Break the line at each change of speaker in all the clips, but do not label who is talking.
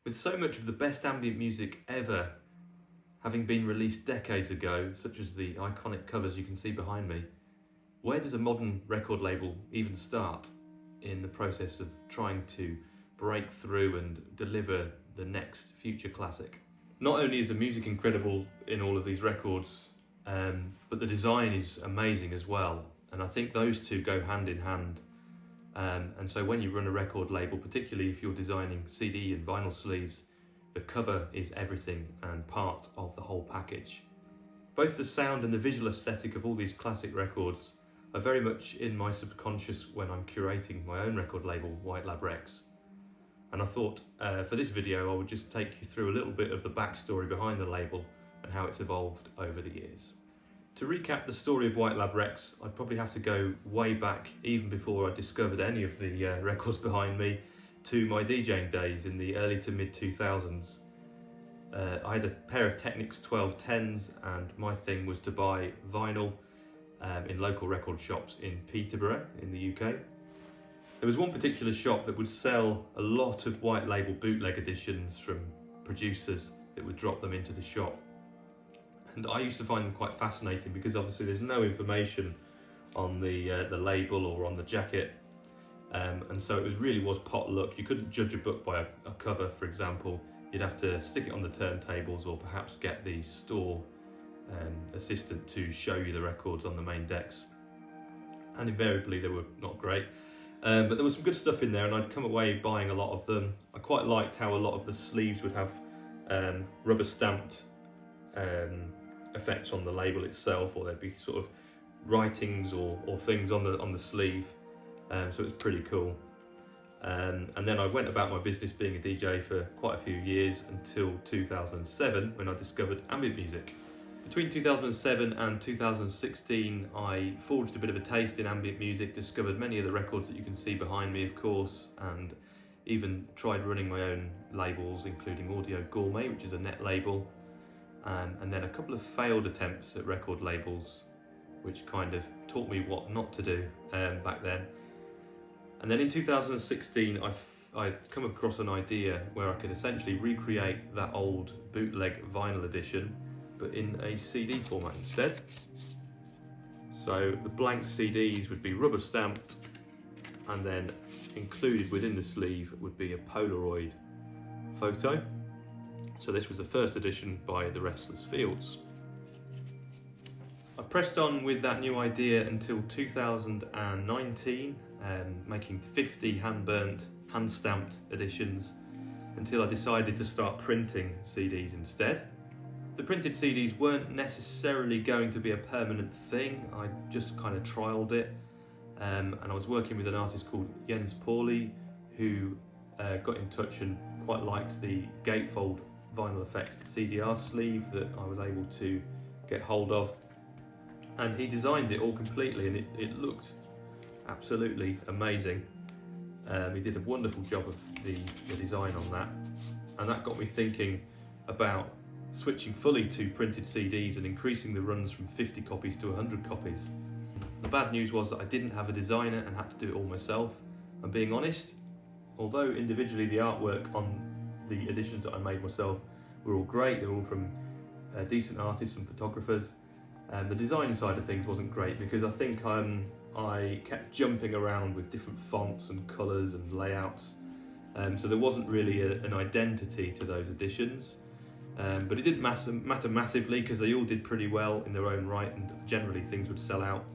With so much of the best ambient music ever having been released decades ago, such as the iconic covers you can see behind me, where does a modern record label even start in the process of trying to break through and deliver the next future classic? Not only is the music incredible in all of these records, but the design is amazing as well. And I think those two go hand in hand. And so when you run a record label, particularly if you're designing CD and vinyl sleeves, the cover is everything and part of the whole package. Both the sound and the visual aesthetic of all these classic records are very much in my subconscious when I'm curating my own record label, Whitelabrecs. And I thought for this video I would just take you through a little bit of the backstory behind the label and how it's evolved over the years. To recap the story of Whitelabrecs, I'd probably have to go way back, even before I discovered any of the records behind me, to my DJing days in the early to mid 2000s. I had a pair of Technics 1210s and my thing was to buy vinyl in local record shops in Peterborough in the UK. There was one particular shop that would sell a lot of white label bootleg editions from producers that would drop them into the shop. And I used to find them quite fascinating because obviously there's no information on the label or on the jacket, and so it really was pot luck. You couldn't judge a book by a cover, for example. You'd have to stick it on the turntables or perhaps get the store assistant to show you the records on the main decks. And invariably they were not great, but there was some good stuff in there and I'd come away buying a lot of them. I quite liked how a lot of the sleeves would have rubber stamped effects on the label itself, or there'd be sort of writings or things on the sleeve, so it was pretty cool. And then I went about my business being a DJ for quite a few years until 2007 when I discovered ambient music. Between 2007 and 2016 I forged a bit of a taste in ambient music, discovered many of the records that you can see behind me of course, and even tried running my own labels including Audio Gourmet, which is a net label. And then a couple of failed attempts at record labels, which kind of taught me what not to do back then. And then in 2016, I'd come across an idea where I could essentially recreate that old bootleg vinyl edition, but in a CD format instead. So the blank CDs would be rubber stamped, and then included within the sleeve would be a Polaroid photo. So this was the first edition by The Restless Fields. I pressed on with that new idea until 2019, making 50 hand-burnt, hand-stamped editions, until I decided to start printing CDs instead. The printed CDs weren't necessarily going to be a permanent thing, I just kind of trialled it, and I was working with an artist called Jens Pauli, who got in touch and quite liked the gatefold vinyl effect CDR sleeve that I was able to get hold of, and he designed it all completely and it looked absolutely amazing. He did a wonderful job of the design on that, and that got me thinking about switching fully to printed CDs and increasing the runs from 50 copies to 100 copies. The bad news was that I didn't have a designer and had to do it all myself, and being honest, although individually the artwork on the editions that I made myself were all great, they were all from decent artists and photographers, the design side of things wasn't great because I think I kept jumping around with different fonts and colours and layouts, so there wasn't really an identity to those editions, but it didn't matter massively because they all did pretty well in their own right and generally things would sell out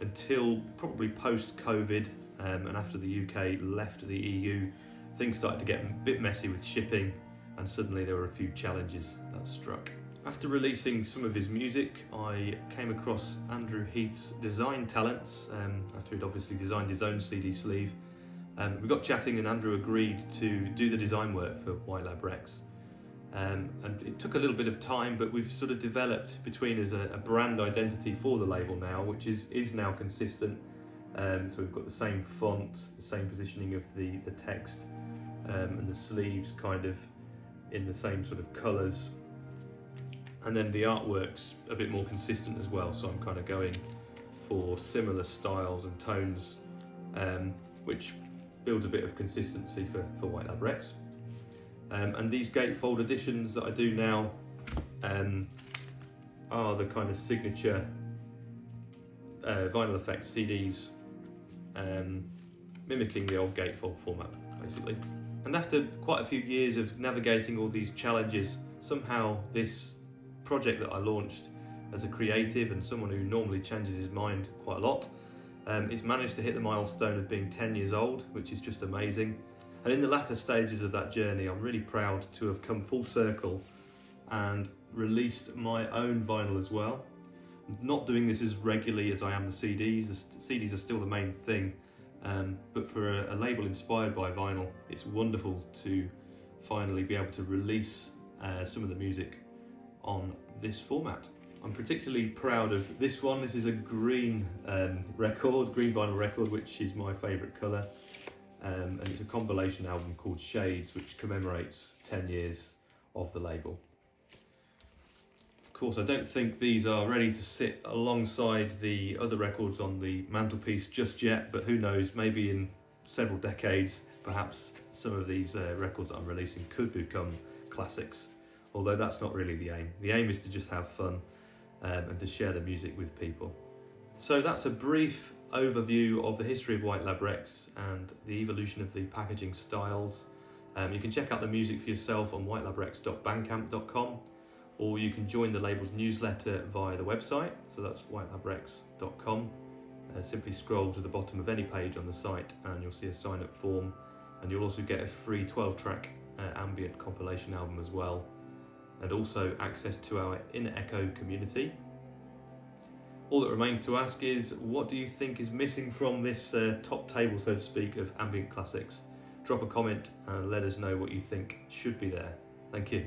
until probably post-COVID, and after the UK left the EU. Things started to get a bit messy with shipping, and suddenly there were a few challenges that struck. After releasing some of his music, I came across Andrew Heath's design talents, after he'd obviously designed his own CD sleeve. We got chatting and Andrew agreed to do the design work for Whitelabrecs. And it took a little bit of time, but we've sort of developed between us a brand identity for the label now, which is now consistent. So we've got the same font, the same positioning of the text, and the sleeves kind of in the same sort of colours, and then the artwork's a bit more consistent as well, so I'm kind of going for similar styles and tones, which builds a bit of consistency for Whitelabrecs. And these gatefold editions that I do now are the kind of signature vinyl effect CDs, mimicking the old gatefold format basically. And after quite a few years of navigating all these challenges, somehow this project that I launched as a creative and someone who normally changes his mind quite a lot, it's managed to hit the milestone of being 10 years old, which is just amazing. And in the latter stages of that journey, I'm really proud to have come full circle and released my own vinyl as well. I'm not doing this as regularly as I am the CDs. The CDs are still the main thing, but for a label inspired by vinyl, it's wonderful to finally be able to release some of the music on this format. I'm particularly proud of this one. This is a green green vinyl record, which is my favourite colour. And it's a compilation album called Shades, which commemorates 10 years of the label. Of course, I don't think these are ready to sit alongside the other records on the mantelpiece just yet, but who knows, maybe in several decades, perhaps some of these records I'm releasing could become classics, although that's not really the aim. The aim is to just have fun and to share the music with people. So that's a brief overview of the history of Whitelabrecs and the evolution of the packaging styles. You can check out the music for yourself on whitelabrecs.bandcamp.com, or you can join the label's newsletter via the website, so that's whitelabrecs.com. Simply scroll to the bottom of any page on the site and you'll see a sign up form, and you'll also get a free 12-track ambient compilation album as well, and also access to our Inner Echo community. All that remains to ask is, what do you think is missing from this top table, so to speak, of ambient classics? Drop a comment and let us know what you think should be there. Thank you.